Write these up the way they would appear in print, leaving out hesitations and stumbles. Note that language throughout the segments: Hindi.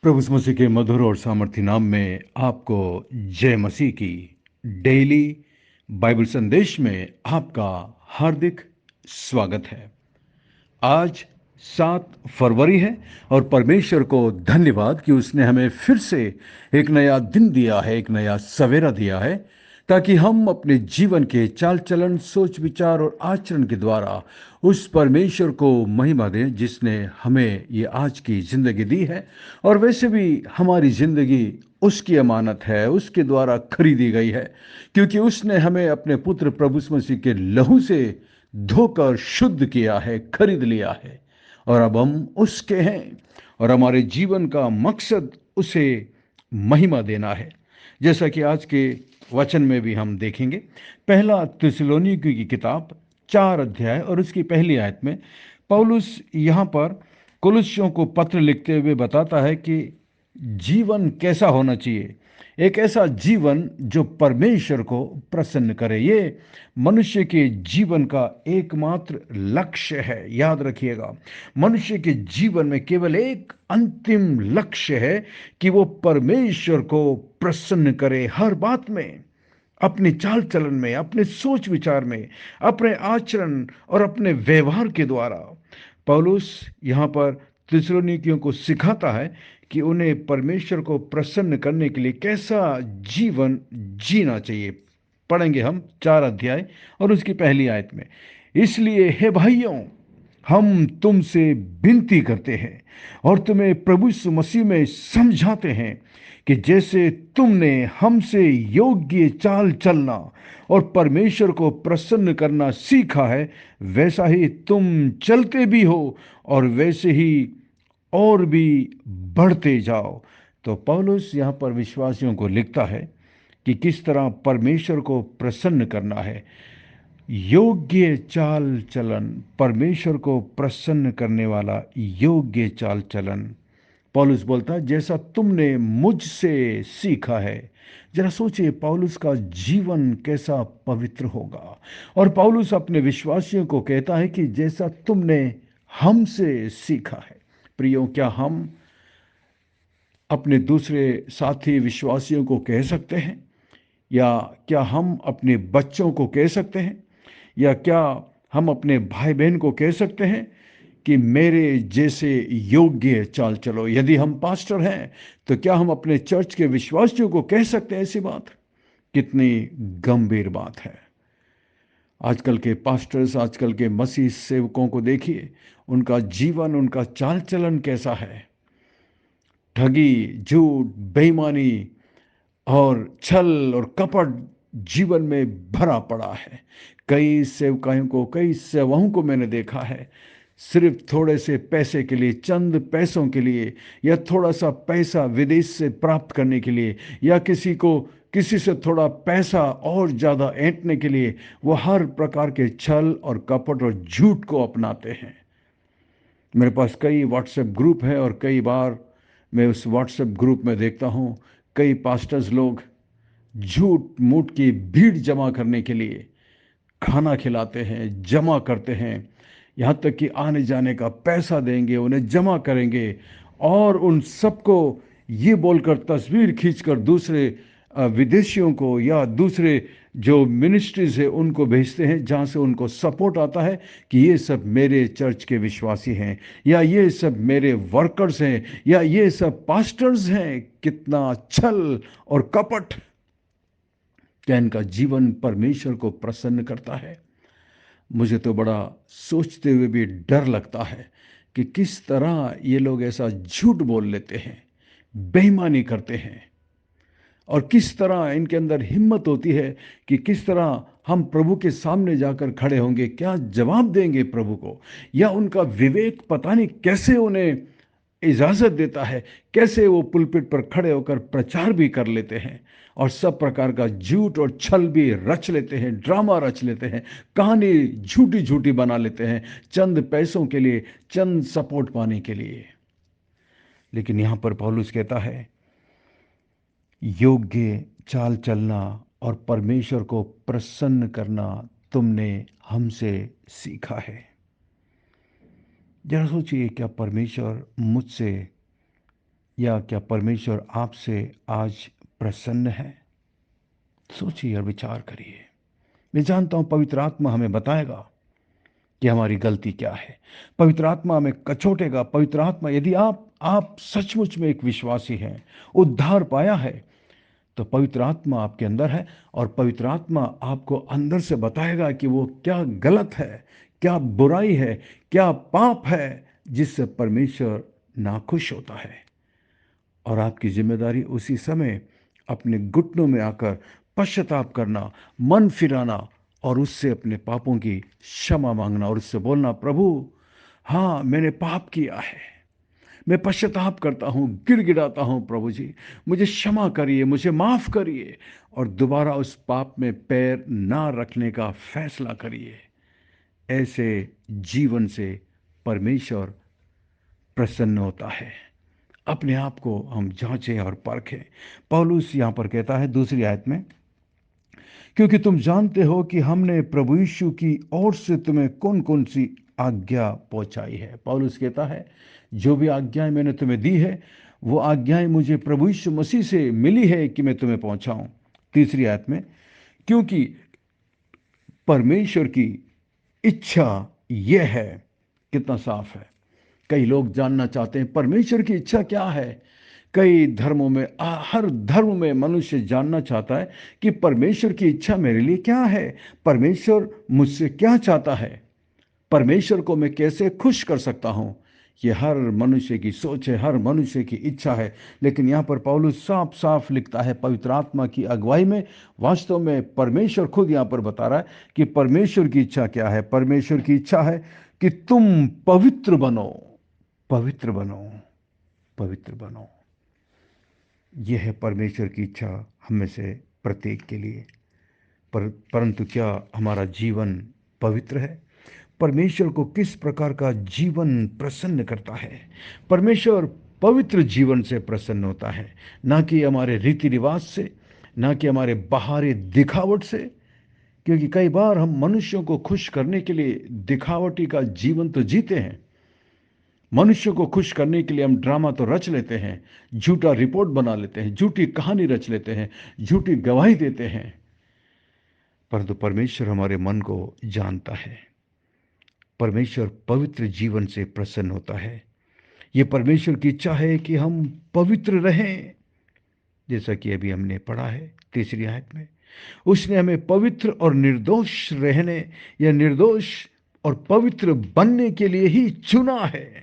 प्रभु यीशु मसीह के मधुर और सामर्थी नाम में आपको जय मसीह की डेली बाइबल संदेश में आपका हार्दिक स्वागत है। आज 7 फरवरी है और परमेश्वर को धन्यवाद कि उसने हमें फिर से एक नया दिन दिया है, एक नया सवेरा दिया है, ताकि हम अपने जीवन के चाल चलन, सोच विचार और आचरण के द्वारा उस परमेश्वर को महिमा दें जिसने हमें ये आज की जिंदगी दी है। और वैसे भी हमारी जिंदगी उसकी अमानत है, उसके द्वारा खरीदी गई है, क्योंकि उसने हमें अपने पुत्र प्रभु यीशु मसीह के लहू से धोकर शुद्ध किया है, खरीद लिया है। और अब हम उसके हैं और हमारे जीवन का मकसद उसे महिमा देना है। जैसा कि आज के वचन में भी हम देखेंगे, पहला थिस्सलुनीकियों की किताब 4 अध्याय और उसकी पहली आयत में पौलुस यहाँ पर कुलुस्सियों को पत्र लिखते हुए बताता है कि जीवन कैसा होना चाहिए। एक ऐसा जीवन जो परमेश्वर को प्रसन्न करे। ये मनुष्य के जीवन का एकमात्र लक्ष्य है। याद रखिएगा, मनुष्य के जीवन में केवल एक अंतिम लक्ष्य है कि वो परमेश्वर को प्रसन्न करे हर बात में, अपने चाल चलन में, अपने सोच विचार में, अपने आचरण और अपने व्यवहार के द्वारा। पौलुस यहाँ पर थिस्सलुनीकियों को सिखाता है कि उन्हें परमेश्वर को प्रसन्न करने के लिए कैसा जीवन जीना चाहिए। पढ़ेंगे हम 4 अध्याय और उसकी पहली आयत में। इसलिए हे भाइयों, हम तुमसे विनती करते हैं और तुम्हें प्रभु यीशु मसीह में समझाते हैं कि जैसे तुमने हमसे योग्य चाल चलना और परमेश्वर को प्रसन्न करना सीखा है, वैसा ही तुम चलते भी हो और वैसे ही और भी बढ़ते जाओ। तो पौलुस यहाँ पर विश्वासियों को लिखता है कि किस तरह परमेश्वर को प्रसन्न करना है। योग्य चाल चलन, परमेश्वर को प्रसन्न करने वाला योग्य चाल चलन। पौलुस बोलता है जैसा तुमने मुझसे सीखा है। जरा सोचिए, पौलुस का जीवन कैसा पवित्र होगा। और पौलुस अपने विश्वासियों को कहता है कि जैसा तुमने हमसे सीखा है। प्रियो, क्या हम अपने दूसरे साथी विश्वासियों को कह सकते हैं, या क्या हम अपने बच्चों को कह सकते हैं, या क्या हम अपने भाई बहन को कह सकते हैं कि मेरे जैसे योग्य चाल चलो? यदि हम पास्टर हैं तो क्या हम अपने चर्च के विश्वासियों को कह सकते हैं ऐसी बात? कितनी गंभीर बात है। आजकल के पास्टर्स, आजकल के मसीह सेवकों को देखिए, उनका जीवन, उनका चाल चलन कैसा है। ठगी, झूठ, बेईमानी और छल और कपट जीवन में भरा पड़ा है। कई सेवकाओं को, कई सेवाओं को मैंने देखा है, सिर्फ थोड़े से पैसे के लिए, चंद पैसों के लिए, या थोड़ा सा पैसा विदेश से प्राप्त करने के लिए, या किसी से थोड़ा पैसा और ज़्यादा ऐंठने के लिए वो हर प्रकार के छल और कपट और झूठ को अपनाते हैं। मेरे पास कई व्हाट्सएप ग्रुप है और कई बार मैं उस व्हाट्सएप ग्रुप में देखता हूँ कई पास्टर्स लोग झूठ मूठ की भीड़ जमा करने के लिए खाना खिलाते हैं, जमा करते हैं, यहाँ तक कि आने जाने का पैसा देंगे, उन्हें जमा करेंगे और उन सबको ये बोलकर तस्वीर खींचकर दूसरे विदेशियों को या दूसरे जो मिनिस्ट्रीज है उनको भेजते हैं, जहाँ से उनको सपोर्ट आता है कि ये सब मेरे चर्च के विश्वासी हैं, या ये सब मेरे वर्कर्स हैं, या ये सब पास्टर्स हैं। कितना छल और कपट! क्या इनका जीवन परमेश्वर को प्रसन्न करता है? मुझे तो बड़ा सोचते हुए भी डर लगता है कि किस तरह ये लोग ऐसा झूठ बोल लेते हैं, बेईमानी करते हैं, और किस तरह इनके अंदर हिम्मत होती है कि किस तरह हम प्रभु के सामने जाकर खड़े होंगे, क्या जवाब देंगे प्रभु को। या उनका विवेक पता नहीं कैसे उन्हें इजाज़त देता है, कैसे वो पुलपिट पर खड़े होकर प्रचार भी कर लेते हैं और सब प्रकार का झूठ और छल भी रच लेते हैं, ड्रामा रच लेते हैं, कहानी झूठी झूठी बना लेते हैं, चंद पैसों के लिए, चंद सपोर्ट पाने के लिए। लेकिन यहाँ पर पौलुस कहता है योग्य चाल चलना और परमेश्वर को प्रसन्न करना तुमने हमसे सीखा है। जरा सोचिए, क्या परमेश्वर मुझसे या क्या परमेश्वर आपसे आज प्रसन्न है? सोचिए और विचार करिए। मैं जानता हूं पवित्र आत्मा हमें बताएगा कि हमारी गलती क्या है। पवित्र आत्मा हमें कचोटेगा। पवित्र आत्मा, यदि आप सचमुच में एक विश्वासी हैं, उद्धार पाया है, तो पवित्र आत्मा आपके अंदर है और पवित्र आत्मा आपको अंदर से बताएगा कि वो क्या गलत है, क्या बुराई है, क्या पाप है जिससे परमेश्वर नाखुश होता है। और आपकी जिम्मेदारी उसी समय अपने घुटनों में आकर पश्चाताप करना, मन फिराना और उससे अपने पापों की क्षमा मांगना और उससे बोलना, प्रभु हाँ मैंने पाप किया है, मैं पश्चाताप करता हूँ, गिड़गिड़ाता हूँ, प्रभु जी मुझे क्षमा करिए, मुझे माफ करिए, और दोबारा उस पाप में पैर ना रखने का फैसला करिए। ऐसे जीवन से परमेश्वर प्रसन्न होता है। अपने आप को हम जांचें और परखें। पौलुस यहां पर कहता है दूसरी आयत में, क्योंकि तुम जानते हो कि हमने प्रभु यीशु की ओर से तुम्हें कौन कौन सी आज्ञा पहुंचाई है। पौलुस कहता है जो भी आज्ञाएं मैंने तुम्हें दी है वो आज्ञाएं मुझे प्रभु यीशु मसीह से मिली है कि मैं तुम्हें पहुंचाऊं। तीसरी आयत में, क्योंकि परमेश्वर की इच्छा यह है। कितना साफ है। कई लोग जानना चाहते हैं परमेश्वर की इच्छा क्या है। कई धर्मों में, हर धर्म में मनुष्य जानना चाहता है कि परमेश्वर की इच्छा मेरे लिए क्या है, परमेश्वर मुझसे क्या चाहता है, परमेश्वर को मैं कैसे खुश कर सकता हूं। ये हर मनुष्य की सोच है, हर मनुष्य की इच्छा है। लेकिन यहां पर पौलुस साफ साफ लिखता है पवित्र आत्मा की अगुवाई में, वास्तव में परमेश्वर खुद यहां पर बता रहा है कि परमेश्वर की इच्छा क्या है। परमेश्वर की इच्छा है कि तुम पवित्र बनो, पवित्र बनो, पवित्र बनो। यह है परमेश्वर की इच्छा हम में से प्रत्येक के लिए। परंतु क्या हमारा जीवन पवित्र है? परमेश्वर को किस प्रकार का जीवन प्रसन्न करता है? परमेश्वर पवित्र जीवन से प्रसन्न होता है, ना कि हमारे रीति रिवाज से, ना कि हमारे बाहरी दिखावट से। क्योंकि कई बार हम मनुष्यों को खुश करने के लिए दिखावटी का जीवन तो जीते हैं। मनुष्य को खुश करने के लिए हम ड्रामा तो रच लेते हैं, झूठा रिपोर्ट बना लेते हैं, झूठी कहानी रच लेते हैं, झूठी गवाही देते हैं। परंतु परमेश्वर हमारे मन को जानता है। परमेश्वर पवित्र जीवन से प्रसन्न होता है। ये परमेश्वर की इच्छा है कि हम पवित्र रहें, जैसा कि अभी हमने पढ़ा है तीसरी आयत में। उसने हमें पवित्र और निर्दोष रहने या निर्दोष और पवित्र बनने के लिए ही चुना है।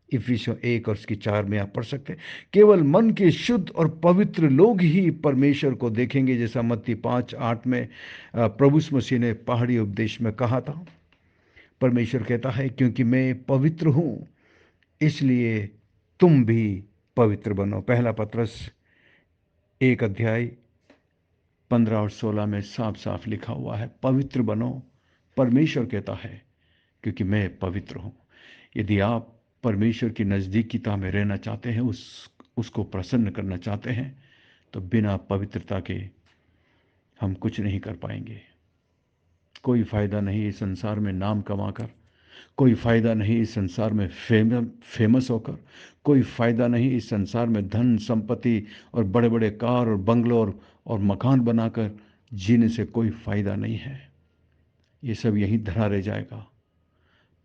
इफिसियों 1 और उसकी 4 में आप पढ़ सकते हैं। केवल मन के शुद्ध और पवित्र लोग ही परमेश्वर को देखेंगे, जैसा मत्ती 5:8 में प्रभु यीशु मसीह ने पहाड़ी उपदेश में कहा था। परमेश्वर कहता है क्योंकि मैं पवित्र हूं इसलिए तुम भी पवित्र बनो। पहला पत्रस 1 अध्याय 15 और 16 में साफ साफ लिखा हुआ है, पवित्र बनो। परमेश्वर कहता है क्योंकि मैं पवित्र हूं। यदि आप परमेश्वर की नज़दीकीता में रहना चाहते हैं, उसको प्रसन्न करना चाहते हैं, तो बिना पवित्रता के हम कुछ नहीं कर पाएंगे। कोई फायदा नहीं इस संसार में नाम कमाकर, कोई फायदा नहीं इस संसार में फेमस होकर, कोई फायदा नहीं इस संसार में धन संपत्ति और बड़े बड़े कार और बंगलों और मकान बनाकर जीने से कोई फायदा नहीं है। ये सब यहीं धरा रह जाएगा।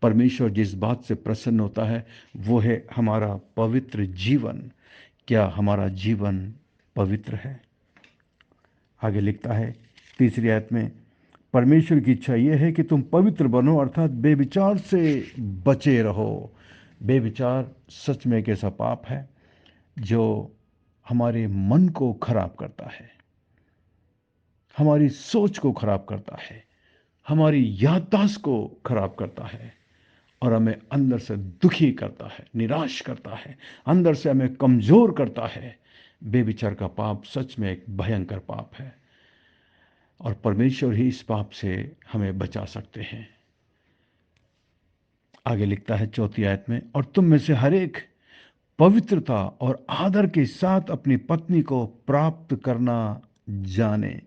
परमेश्वर जिस बात से प्रसन्न होता है वो है हमारा पवित्र जीवन। क्या हमारा जीवन पवित्र है? आगे लिखता है तीसरी आयत में, परमेश्वर की इच्छा यह है कि तुम पवित्र बनो, अर्थात बेविचार से बचे रहो। बेविचार सच में एक ऐसा पाप है जो हमारे मन को खराब करता है, हमारी सोच को खराब करता है, हमारी याददाश्त को खराब करता है और हमें अंदर से दुखी करता है, निराश करता है, अंदर से हमें कमजोर करता है। बेविचार का पाप सच में एक भयंकर पाप है और परमेश्वर ही इस पाप से हमें बचा सकते हैं। आगे लिखता है चौथी आयत में, और तुम में से हर एक पवित्रता और आदर के साथ अपनी पत्नी को प्राप्त करना जाने।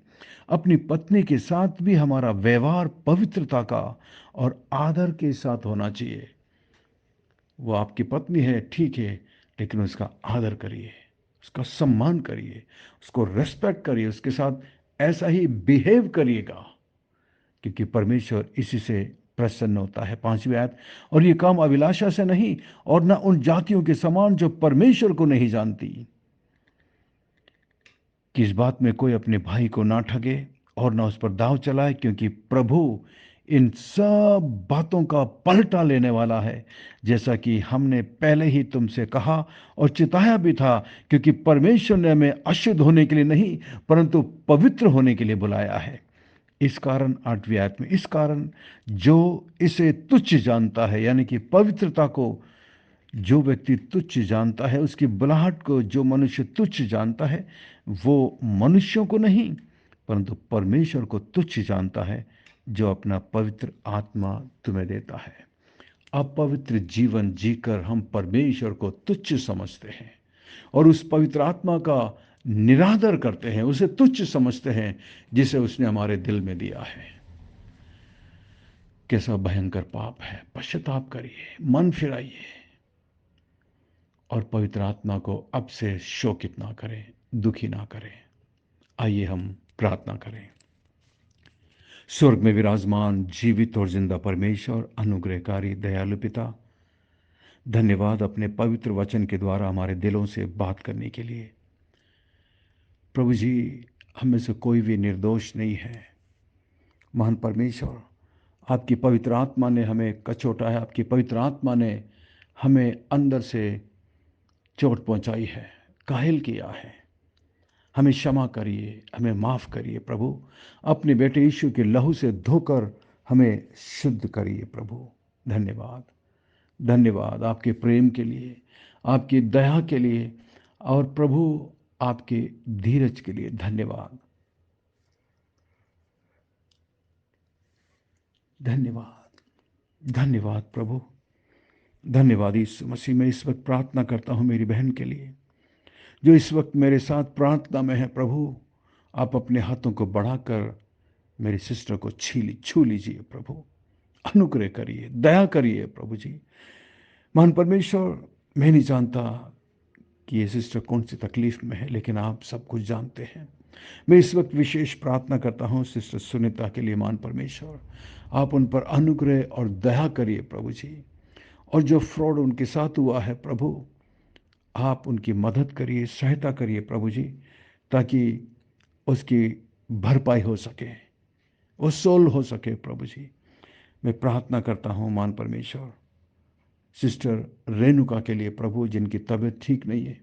अपनी पत्नी के साथ भी हमारा व्यवहार पवित्रता का और आदर के साथ होना चाहिए। वो आपकी पत्नी है, ठीक है, लेकिन उसका आदर करिए, उसका सम्मान करिए, उसको रेस्पेक्ट करिए, उसके साथ ऐसा ही बिहेव करिएगा, क्योंकि परमेश्वर इसी से प्रसन्न होता है। 5वीं आयत, और ये काम अभिलाषा से नहीं और न उन जातियों के समान जो परमेश्वर को नहीं जानती, कि इस बात में कोई अपने भाई को ना ठगे और ना उस पर दाव चलाए, क्योंकि प्रभु इन सब बातों का पलटा लेने वाला है, जैसा कि हमने पहले ही तुमसे कहा और चिताया भी था, क्योंकि परमेश्वर ने हमें अशुद्ध होने के लिए नहीं परंतु पवित्र होने के लिए बुलाया है। इस कारण 8वीं आयत में, इस कारण जो इसे तुच्छ जानता है, यानी कि पवित्रता को जो व्यक्ति तुच्छ जानता है, उसकी बुलाहट को जो मनुष्य तुच्छ जानता है, वो मनुष्यों को नहीं परंतु परमेश्वर को तुच्छ जानता है, जो अपना पवित्र आत्मा तुम्हें देता है। अपवित्र जीवन जीकर हम परमेश्वर को तुच्छ समझते हैं और उस पवित्र आत्मा का निरादर करते हैं, उसे तुच्छ समझते हैं जिसे उसने हमारे दिल में दिया है। कैसा भयंकर पाप है। पश्चाताप करिए, मन फिराइए और पवित्र आत्मा को अब से शोकित ना करें, दुखी ना करें। आइए हम प्रार्थना करें। स्वर्ग में विराजमान जीवित और जिंदा परमेश्वर, अनुग्रहकारी दयालु पिता, धन्यवाद अपने पवित्र वचन के द्वारा हमारे दिलों से बात करने के लिए। प्रभु जी, हम में से कोई भी निर्दोष नहीं है। महान परमेश्वर, आपकी पवित्र आत्मा ने हमें कचोटा है, आपकी पवित्र आत्मा ने हमें अंदर से चोट पहुंचाई है, काहिल किया है। हमें क्षमा करिए, हमें माफ़ करिए प्रभु। अपने बेटे यीशु के लहू से धोकर हमें शुद्ध करिए प्रभु। धन्यवाद, धन्यवाद आपके प्रेम के लिए, आपकी दया के लिए और प्रभु आपके धीरज के लिए। धन्यवाद, धन्यवाद, धन्यवाद प्रभु। धन्यवाद यीशु मसीह। मैं इस वक्त प्रार्थना करता हूँ मेरी बहन के लिए जो इस वक्त मेरे साथ प्रार्थना में है। प्रभु, आप अपने हाथों को बढ़ाकर मेरी सिस्टर को छू लीजिए प्रभु। अनुग्रह करिए, दया करिए प्रभु जी। महान परमेश्वर, मैं नहीं जानता कि ये सिस्टर कौन सी तकलीफ में है, लेकिन आप सब कुछ जानते हैं। मैं इस वक्त विशेष प्रार्थना करता हूँ सिस्टर सुनीता के लिए। महान परमेश्वर, आप उन पर अनुग्रह और दया करिए प्रभु जी। और जो फ्रॉड उनके साथ हुआ है प्रभु, आप उनकी मदद करिए, सहायता करिए प्रभु जी, ताकि उसकी भरपाई हो सके, वो सोल्व हो सके प्रभु जी। मैं प्रार्थना करता हूँ महान परमेश्वर सिस्टर रेणुका के लिए प्रभु, जिनकी तबीयत ठीक नहीं है।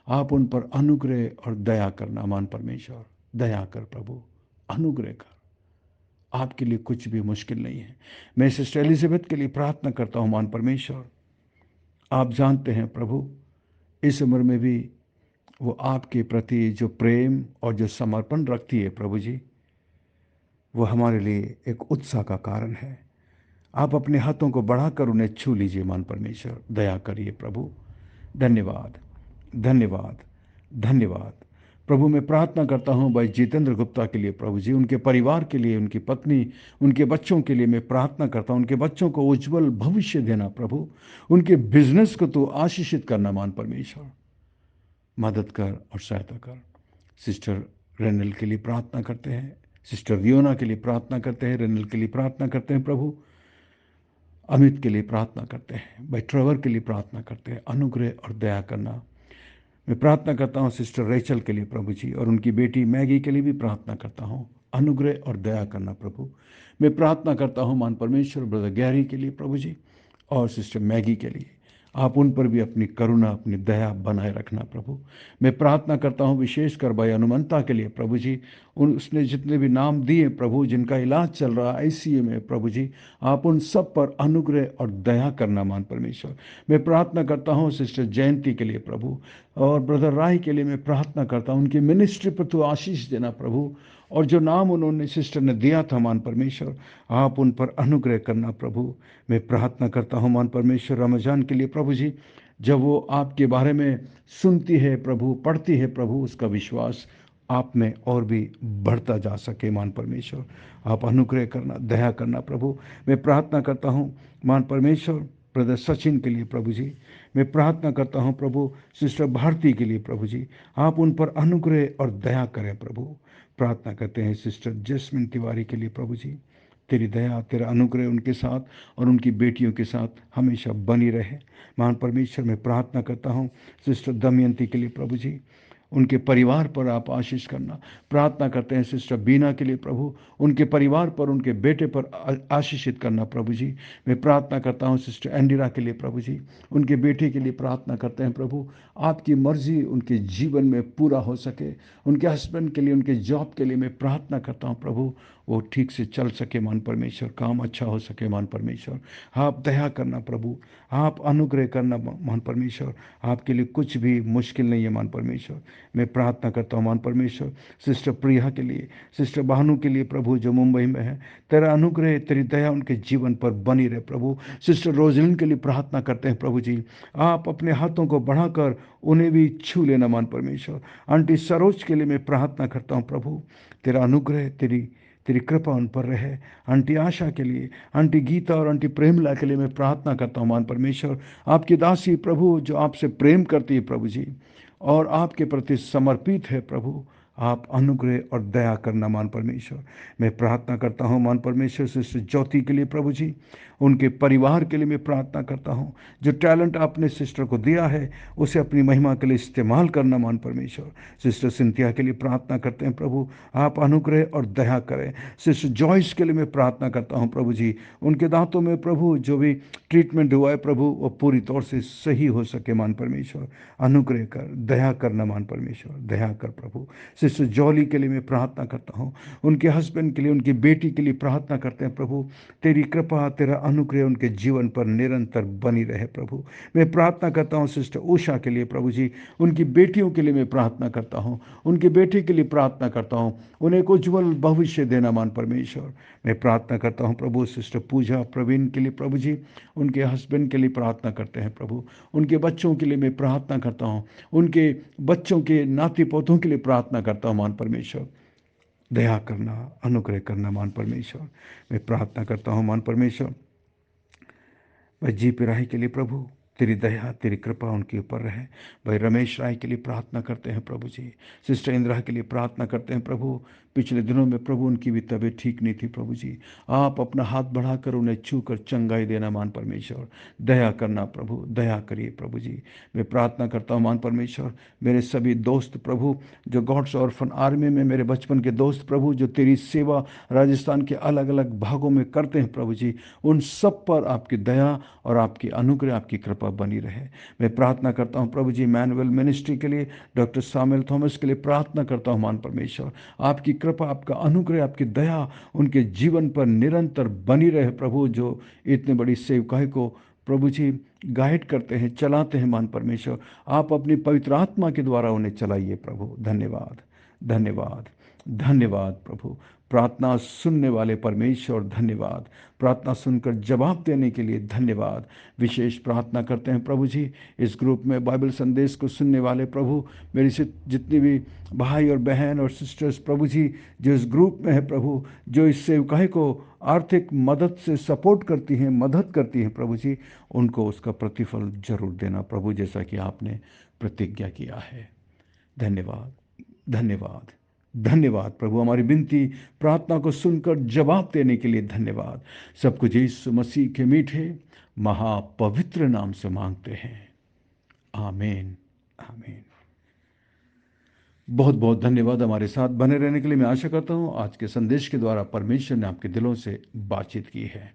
आप उन पर अनुग्रह और दया करना महान परमेश्वर। दया कर प्रभु, अनुग्रह कर। आपके लिए कुछ भी मुश्किल नहीं है। मैं सिस्टर एलिजाबेथ के लिए प्रार्थना करता हूँ महान परमेश्वर। आप जानते हैं प्रभु, इस उम्र में भी वो आपके प्रति जो प्रेम और जो समर्पण रखती है प्रभु जी, वो हमारे लिए एक उत्साह का कारण है। आप अपने हाथों को बढ़ाकर उन्हें छू लीजिए महान परमेश्वर। दया करिए प्रभु। धन्यवाद, धन्यवाद, धन्यवाद प्रभु। मैं प्रार्थना करता हूँ भाई जितेंद्र गुप्ता के लिए प्रभु जी, उनके परिवार के लिए, उनकी पत्नी, उनके बच्चों के लिए मैं प्रार्थना करता हूँ। उनके बच्चों को उज्जवल भविष्य देना प्रभु। उनके बिजनेस को तो आशीषित करना महान परमेश्वर। मदद कर और सहायता कर। सिस्टर रेनल के लिए प्रार्थना करते हैं, सिस्टर वियोना के लिए प्रार्थना करते हैं, रेनल के लिए प्रार्थना करते हैं प्रभु। अमित के लिए प्रार्थना करते हैं, भाई ट्रेवर के लिए प्रार्थना करते हैं। अनुग्रह और दया करना। मैं प्रार्थना करता हूँ सिस्टर रेचल के लिए प्रभु जी, और उनकी बेटी मैगी के लिए भी प्रार्थना करता हूँ। अनुग्रह और दया करना प्रभु। मैं प्रार्थना करता हूँ मान परमेश्वर ब्रदर गैरी के लिए प्रभु जी, और सिस्टर मैगी के लिए। आप उन पर भी अपनी करुणा, अपनी दया बनाए रखना प्रभु। मैं प्रार्थना करता हूँ विशेषकर भाई हनुमंता के लिए प्रभु जी। उसने जितने भी नाम दिए प्रभु, जिनका इलाज चल रहा है आईसीयू में प्रभु जी, आप उन सब पर अनुग्रह और दया करना मान परमेश्वर। मैं प्रार्थना करता हूँ सिस्टर जयंती के लिए प्रभु, और ब्रदर राय के लिए मैं प्रार्थना करता हूँ। उनकी मिनिस्ट्री पर तो आशीष देना प्रभु, और जो नाम उन्होंने सिस्टर ने दिया था मान परमेश्वर, आप उन पर अनुग्रह करना प्रभु। मैं प्रार्थना करता हूँ मान परमेश्वर रमजान के लिए प्रभु जी। जब वो आपके बारे में सुनती है प्रभु, पढ़ती है प्रभु, उसका विश्वास आप में और भी बढ़ता जा सके मान परमेश्वर। आप अनुग्रह करना, दया करना प्रभु। मैं प्रार्थना करता हूँ मान परमेश्वर ब्रदर सचिन के लिए प्रभु जी। मैं प्रार्थना करता हूँ प्रभु सिस्टर भारती के लिए प्रभु जी, आप उन पर अनुग्रह और दया करें प्रभु। प्रार्थना करते हैं सिस्टर जैस्मिन तिवारी के लिए प्रभु जी, तेरी दया तेरा अनुग्रह उनके साथ और उनकी बेटियों के साथ हमेशा बनी रहे। महान परमेश्वर, मैं प्रार्थना करता हूँ सिस्टर दमयंती के लिए प्रभु जी, उनके परिवार पर आप आशीष करना। प्रार्थना करते हैं सिस्टर बीना के लिए प्रभु, उनके परिवार पर, उनके बेटे पर आशीषित करना प्रभु जी। मैं प्रार्थना करता हूँ सिस्टर एंडिरा के लिए प्रभु जी, उनके बेटे के लिए प्रार्थना करते हैं प्रभु, आपकी मर्जी उनके जीवन में पूरा हो सके। उनके हस्बैंड के लिए, उनके जॉब के लिए मैं प्रार्थना करता हूँ प्रभु, वो ठीक से चल सके मान परमेश्वर, काम अच्छा हो सके मान परमेश्वर। आप दया करना प्रभु, आप अनुग्रह करना मान परमेश्वर। आपके लिए कुछ भी मुश्किल नहीं है मान परमेश्वर। मैं प्रार्थना करता हूँ मान परमेश्वर सिस्टर प्रिया के लिए, सिस्टर भानु के लिए प्रभु जो मुंबई में है, तेरा अनुग्रह तेरी दया उनके जीवन पर बनी रहे प्रभु। सिस्टर रोजलिन के लिए प्रार्थना करते हैं प्रभु जी, आप अपने हाथों को बढ़ाकर उन्हें भी छू लेना मान परमेश्वर। आंटी सरोज के लिए मैं प्रार्थना करता हूँ प्रभु, तेरा अनुग्रह तेरी तेरी कृपा उन पर रहे। आंटी आशा के लिए, आंटी गीता और आंटी प्रेमला के लिए मैं प्रार्थना करता हूँ मान परमेश्वर। आपकी दासी प्रभु जो आपसे प्रेम करती है प्रभु जी और आपके प्रति समर्पित है प्रभु, आप अनुग्रह और दया करना मान परमेश्वर। मैं प्रार्थना करता हूँ मान परमेश्वर सिस्टर ज्योति के लिए प्रभु जी, उनके परिवार के लिए मैं प्रार्थना करता हूँ। जो टैलेंट आपने सिस्टर को दिया है उसे अपनी महिमा के लिए इस्तेमाल करना मान परमेश्वर। सिस्टर सिंथिया के लिए प्रार्थना करते हैं प्रभु, आप अनुग्रह और दया करें। सिस्टर जॉयस के लिए मैं प्रार्थना करता हूँ प्रभु जी, उनके दांतों में प्रभु जो भी ट्रीटमेंट हुआ है प्रभु वो पूरी तौर से सही हो सके मान परमेश्वर। अनुग्रह कर, दया करना मान परमेश्वर, दया कर प्रभु। सिस्टर जॉली के लिए मैं प्रार्थना करता हूँ, उनके हस्बैंड के लिए, उनकी बेटी के लिए प्रार्थना करते हैं प्रभु, तेरी कृपा तेरा अनुग्रह उनके जीवन पर निरंतर बनी रहे प्रभु। मैं प्रार्थना करता हूँ सिस्टर उषा के लिए प्रभु जी, उनकी बेटियों के लिए मैं प्रार्थना करता हूँ, उनके बेटे के लिए प्रार्थना करता हूँ, उन्हें एक उज्ज्वल भविष्य देना मान परमेश्वर। मैं प्रार्थना करता हूँ प्रभु सिस्टर पूजा प्रवीण के लिए प्रभु जी, उनके हस्बैंड के लिए प्रार्थना करते हैं प्रभु, उनके बच्चों के लिए मैं प्रार्थना करता हूँ, उनके बच्चों के नाती पोतों के लिए प्रार्थना करता हूँ मान परमेश्वर। दया करना, अनुग्रह करना मान परमेश्वर। मैं प्रार्थना करता हूँ मान परमेश्वर भाई जी पी राय के लिए प्रभु, तेरी दया तेरी कृपा उनके ऊपर रहे। भाई रमेश राय के लिए प्रार्थना करते हैं प्रभु जी, सिस्टर इंदिरा के लिए प्रार्थना करते हैं प्रभु, पिछले दिनों में प्रभु उनकी भी तबीयत ठीक नहीं थी प्रभु जी, आप अपना हाथ बढ़ाकर उन्हें छू कर चंगाई देना मान परमेश्वर। दया करना प्रभु, दया करिए प्रभु जी। मैं प्रार्थना करता हूँ मान परमेश्वर मेरे सभी दोस्त प्रभु जो गॉड्स ऑर्फन आर्मी में, मेरे बचपन के दोस्त प्रभु जो तेरी सेवा राजस्थान के अलग अलग भागों में करते हैं प्रभु जी, उन सब पर आपकी दया और आपकी अनुग्रह आपकी कृपा बनी रहे। मैं प्रार्थना करता हूँ प्रभु जी मैनुअल मिनिस्ट्री के लिए, डॉक्टर सामुएल थॉमस के लिए प्रार्थना करता हूँ मान परमेश्वर, आपकी कृपा आपका अनुग्रह आपकी दया उनके जीवन पर निरंतर बनी रहे प्रभु, जो इतने बड़ी सेवकाई को प्रभु जी गाइड करते हैं, चलाते हैं मान परमेश्वर। आप अपनी पवित्र आत्मा के द्वारा उन्हें चलाइए प्रभु। धन्यवाद, धन्यवाद, धन्यवाद प्रभु। प्रार्थना सुनने वाले परमेश्वर धन्यवाद, प्रार्थना सुनकर जवाब देने के लिए धन्यवाद। विशेष प्रार्थना करते हैं प्रभु जी इस ग्रुप में बाइबल संदेश को सुनने वाले प्रभु, मेरी जितनी भी भाई और बहन और सिस्टर्स प्रभु जी जो इस ग्रुप में है प्रभु, जो इस सेवकाई को आर्थिक मदद से सपोर्ट करती हैं, मदद करती हैं प्रभु जी, उनको उसका प्रतिफल जरूर देना प्रभु, जैसा कि आपने प्रतिज्ञा किया है। धन्यवाद, धन्यवाद, धन्यवाद प्रभु। हमारी विनती प्रार्थना को सुनकर जवाब देने के लिए धन्यवाद। सब कुछ यीशु मसीह के मीठे महापवित्र नाम से मांगते हैं, आमीन, आमीन। बहुत बहुत धन्यवाद हमारे साथ बने रहने के लिए। मैं आशा करता हूँ आज के संदेश के द्वारा परमेश्वर ने आपके दिलों से बातचीत की है।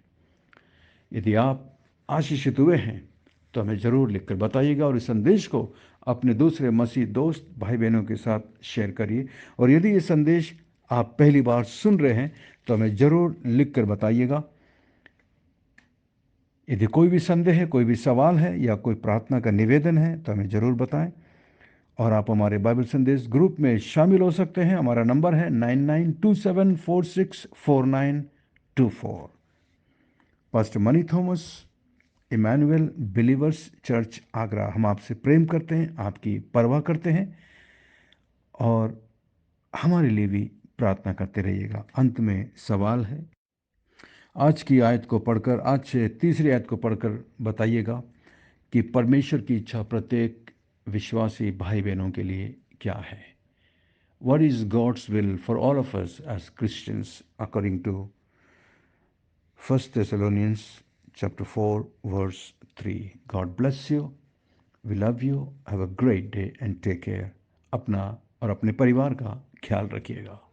यदि आप आशीषित हुए हैं तो हमें ज़रूर लिखकर बताइएगा और इस संदेश को अपने दूसरे मसीह दोस्त भाई बहनों के साथ शेयर करिए। और यदि ये संदेश आप पहली बार सुन रहे हैं तो हमें ज़रूर लिखकर बताइएगा। यदि कोई भी संदेह है, कोई भी सवाल है या कोई प्रार्थना का निवेदन है तो हमें ज़रूर बताएं। और आप हमारे बाइबल संदेश ग्रुप में शामिल हो सकते हैं। हमारा नंबर है 9927464924। Pastor Mani Thomas, Emmanuel believers church Agra. हम आपसे प्रेम करते हैं, आपकी परवाह करते हैं और हमारे लिए भी प्रार्थना करते रहिएगा। अंत में सवाल है, आज की आयत को पढ़कर, आज से तीसरी आयत को पढ़कर बताइएगा कि परमेश्वर की इच्छा प्रत्येक विश्वासी भाई बहनों के लिए क्या है। What is God's will for all of us as Christians according to 1 Thessalonians chapter 4 verse 3. God bless you. We love you. Have a great day and take care. अपना और अपने परिवार का ख्याल रखिएगा।